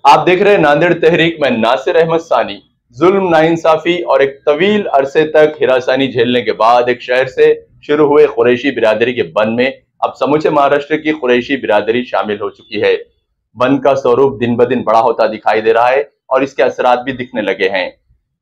आप देख रहे हैं नांदेड़ तहरीक में नासिर अहमद सानी। जुल्म, नाइंसाफी और एक तवील अरसे तक हिरासानी झेलने के बाद एक शहर से शुरू हुए कुरैशी बिरादरी के बंद में अब समूचे महाराष्ट्र की कुरैशी बिरादरी शामिल हो चुकी है। बंद का स्वरूप दिन ब दिन बड़ा होता दिखाई दे रहा है और इसके असरात भी दिखने लगे हैं।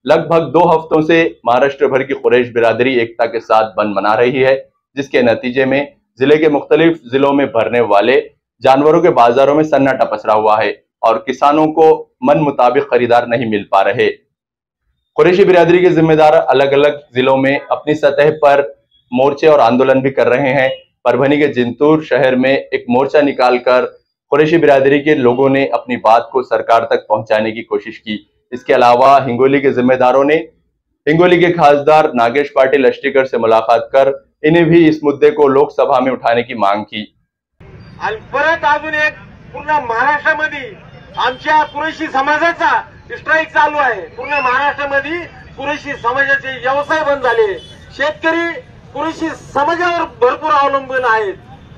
लगभग 2 हफ्तों से महाराष्ट्र भर की कुरैश बिरादरी एकता के साथ बंद मना रही है, जिसके नतीजे में जिले के मुख्तलिफ जिलों में भरने वाले जानवरों के बाजारों में सन्नाटा पसरा हुआ है और किसानों को मन मुताबिक खरीदार नहीं मिल पा रहे। कुरैशी बिरादरी के जिम्मेदार अलग अलग जिलों में अपनी सतह पर मोर्चे और आंदोलन भी कर रहे हैं। परभनी के जिंतूर शहर में एक मोर्चा निकालकर कुरैशी बिरादरी के लोगों ने अपनी बात को सरकार तक पहुंचाने की कोशिश की। इसके अलावा हिंगोली के जिम्मेदारों ने हिंगोली के खासदार नागेश पाटील अष्टीकर से मुलाकात कर इन्हें भी इस मुद्दे को लोकसभा में उठाने की मांग की। परत अजून एक पूर्ण महाराष्ट्रामध्ये आमच्या कुरैशी समाजाचा स्ट्राईक चालू आहे। पूर्ण महाराष्ट्रामध्ये कुरैशी समाजाचे व्यवसाय बंद झाले। शेतकरी कुरैशी समाजावर भरपूर अवलंबून आहेत।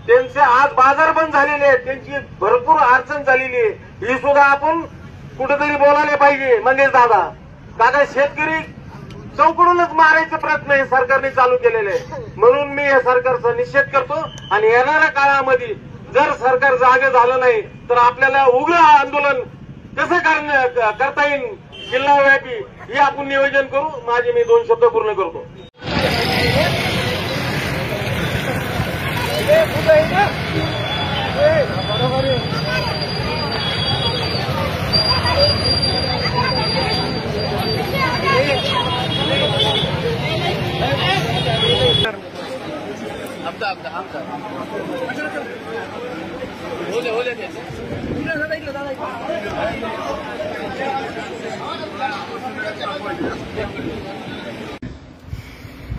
त्यांचे आज बाजार बंद झालेले आहेत, त्यांची भरपूर अडचण झालेली आहे। ही सुद्धा आपण कुठेतरी बोलायला पाहिजे। मंगेश दादा दादा शेतकरी चौकडूनच मारायचा प्रयत्न हे सरकारने चालू केलेले आहे। म्हणून मी या सरकारचा निषेध करतो आणि येणाऱ्या काळामध्ये जर सरकार जागे झालं नाही तर आपल्याला उग्र आंदोलन कसं करता येईल जिल्हाव्यापी हे आपण नियोजन करू। माझे मी 2 शब्द पूर्ण करतो।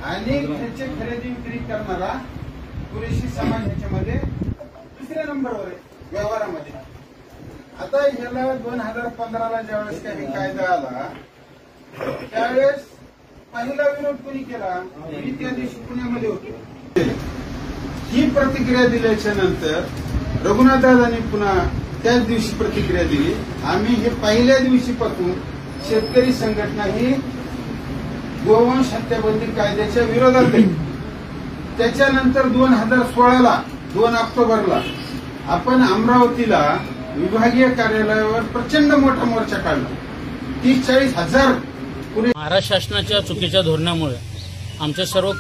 आणि त्याचे खरेदी विक्री करणारा कुरैशी समाज ह्याच्यामध्ये 3ऱ्या नंबरवर आहे व्यवहारामध्ये। आता ह्याला 2015ला ज्यावेळेस काही कायदा आला त्यावेळेस पहिला विरोध कोणी केला? मी त्या दिवशी पुण्यामध्ये होतो। ही प्रतिक्रिया दिल्याच्या नंतर रघुनाथदादांनी पुन्हा त्याच दिवशी प्रतिक्रिया दिली। आम्ही हे पहिल्या दिवशीपासून शेतकरी संघटना ही गोवंश हत्याबंदी कायद्याच्या विरोधात आहे। त्याच्यानंतर 2016ला 2 ऑक्टोबरला आपण अमरावतीला विभागीय कार्यालयावर प्रचंड मोठा मोर्चा काढला। 30-40 हजार महाराष्ट्र शासनाच्या चुकीच्या धोरणामुळे आमच्या सर्व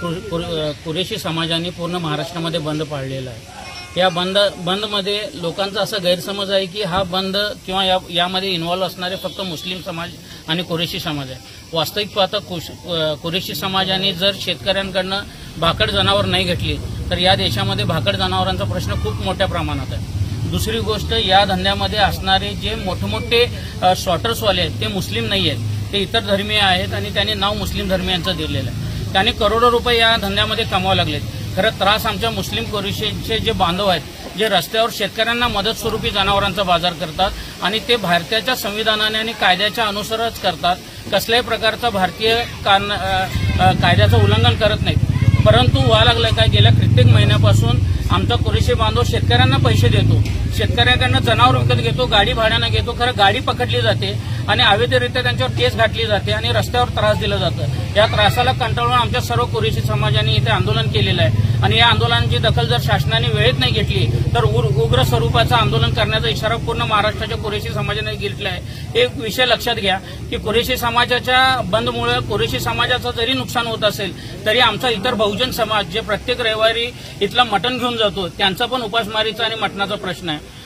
कुरैशी समाजाने पूर्ण महाराष्ट्रामध्ये बंद पाळलेला आहे। या बंदमध्ये लोकांचा असा गैरसमज आहे की हा बंद किंवा यामध्ये इन्व्हॉल्व असणारे फक्त मुस्लिम समाज आणि कुरैशी समाज आहे। वास्तविक पाहता कुरैशी समाजाने जर शेतकऱ्यांकडनं भाकड जनावर नाही घेतली तर या देशामध्ये भाकड जनावरांचा प्रश्न खूप मोठ्या प्रमाणात आहे। दुसरी गोष्ट, या धंद्यामध्ये असणारे जे मोठमोठे स्लॉटर्सवाले आहेत ते मुस्लिम नाही आहेत, ते इतर धर्मीय आहेत आणि त्यांनी नाव मुस्लिम धर्मियांचं दिलेलं आहे। त्यांनी करोडो रुपये या धंद्यामध्ये कमावा लागलेत। खरं त्रास आमच्या मुस्लिम कुरैशीचे जे बांधव आहेत, जे रस्त्यावर शेतकऱ्यांना मदत स्वरूपी जनावरांचा बाजार करतात आणि ते भारताच्या संविधानाने आणि कायद्याच्या अनुसारच करतात, कसल्याही प्रकारचा भारतीय कायद्याचं उल्लंघन करत नाहीत। परंतु व्हायला लागलं काय, गेल्या कित्येक महिन्यापासून आमचा कुरैशी बांधव शेतकऱ्यांना पैसे देतो, शेतकऱ्याकडनं जनावर विकत घेतो, गाडी भाड्यानं घेतो। खरं गाडी पकडली जाते आणि अवैधरित्या त्यांच्यावर केस घातली जाते आणि रस्त्यावर त्रास दिला जातं। या त्रासाला कंटाळून आमच्या सर्व कुरैशी समाजाने इथे आंदोलन केलेलं आहे आणि या आंदोलनाची दखल जर शासनाने वेळेत नाही घेतली तर उग्र स्वरूपाचं आंदोलन करण्याचा इशारा पूर्ण महाराष्ट्राच्या कुरैशी समाजाने घेतला आहे। एक विषय लक्षात घ्या की कुरैशी समाजाच्या बंदमुळे कुरैशी समाजाचं जरी नुकसान होत असेल तरी आमचा इतर बहुजन समाज जे प्रत्येक रविवारी इथला मटण घेऊन जातो त्यांचा पण उपासमारीचा आणि मटणाचा प्रश्न आहे।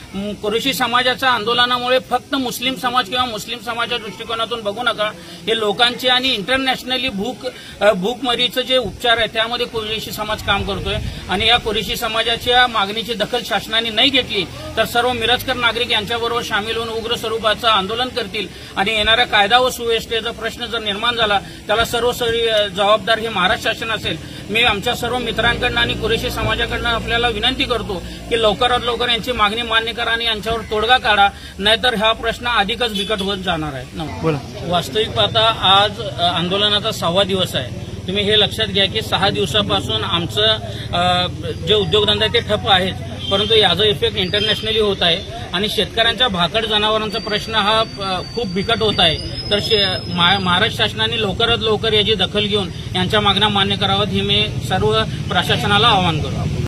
कुरैशी समाजाच्या आंदोलनामुळे फक्त मुस्लिम समाज किंवा मुस्लिम समाजाच्या दृष्टिकोनातून बघू नका, हे लोकांचे आणि इंटरनॅशनली भूकमरीचं जे उपचार आहे त्यामध्ये कुरैशी समाज काम करतोय आणि या कुरैशी समाजाच्या मागणीची दखल शासनाने नाही घेतली तर सर्व मिरजकर नागरिक यांच्याबरोबर सामील होऊन उग्र स्वरूपाचं आंदोलन करतील आणि येणाऱ्या कायदा व सुव्यवस्थेचा प्रश्न जर निर्माण झाला त्याला सर्वस्वी जबाबदार हे महाराष्ट्र शासन असेल। मी आमच्या सर्व मित्रांकडनं आणि कुरैशी समाजाकडनं आपल्याला विनंती करतो की लवकरात लवकर यांची मागणी मान्य करा आणि यांच्यावर तोडगा काढा, नाहीतर हा प्रश्न अधिकच बिकट होत जाणार आहे। वास्तविक पाहता आज आंदोलनाचा 6वा दिवस आहे। तुम्ही हे लक्षात घ्या की 6 दिवसापासून आमचं जे उद्योगधंदा ते ठप्प आहेत परंतु याचा इफेक्ट इंटरनॅशनली होत आहे आणि शेतकऱ्यांच्या भाकड जनावरांचा प्रश्न हा खूप बिकट होत आहे. तर महाराष्ट्र शासनाने लवकरात लवकर याची दखल घेऊन यांच्या मागण्या मान्य कराव्यात, ही मी सर्व प्रशासनाला आवाहन करतो.